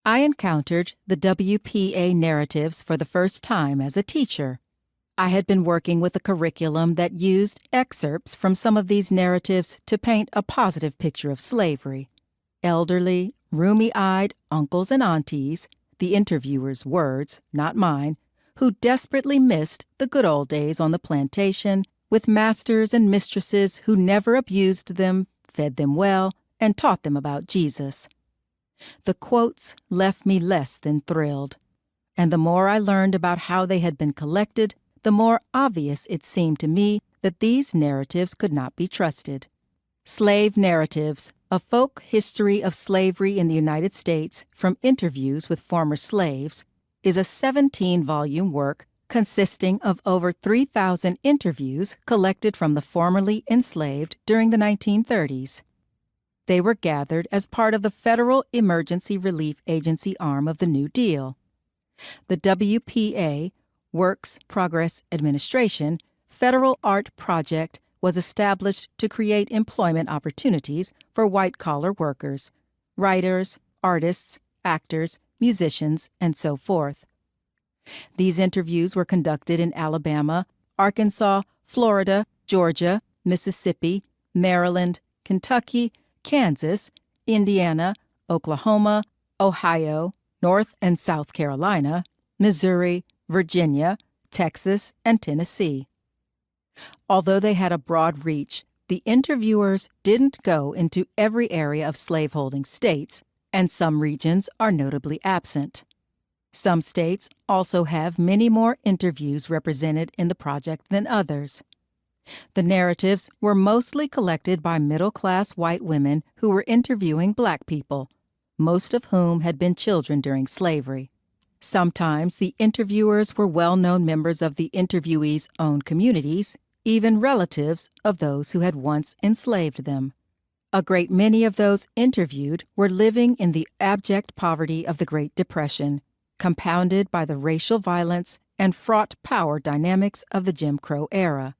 I encountered the WPA narratives for the first time as a teacher. I had been working with a curriculum that used excerpts from some of these narratives to paint a positive picture of slavery. Elderly, roomy-eyed uncles and aunties, the interviewers' words, not mine, who desperately missed the good old days on the plantation, with masters and mistresses who never abused them, fed them well, and taught them about Jesus. The quotes left me less than thrilled, and the more I learned about how they had been collected, the more obvious it seemed to me that these narratives could not be trusted. Slave Narratives, A Folk History of Slavery in the United States from Interviews with Former Slaves, is a 17-volume work consisting of over 3,000 interviews collected from the formerly enslaved during the 1930s. They were gathered as part of the Federal Emergency Relief Agency arm of the New Deal. The WPA, Works Progress Administration, Federal Art Project was established to create employment opportunities for white-collar workers, writers, artists, actors, musicians, and so forth. These interviews were conducted in Alabama, Arkansas, Florida, Georgia, Mississippi, Maryland, Kentucky, Kansas, Indiana, Oklahoma, Ohio, North and South Carolina, Missouri, Virginia, Texas, and Tennessee. Although they had a broad reach, the interviewers didn't go into every area of slaveholding states, and some regions are notably absent. Some states also have many more interviews represented in the project than others. The narratives were mostly collected by middle-class white women who were interviewing black people, most of whom had been children during slavery. Sometimes the interviewers were well-known members of the interviewees' own communities, even relatives of those who had once enslaved them. A great many of those interviewed were living in the abject poverty of the Great Depression, compounded by the racial violence and fraught power dynamics of the Jim Crow era.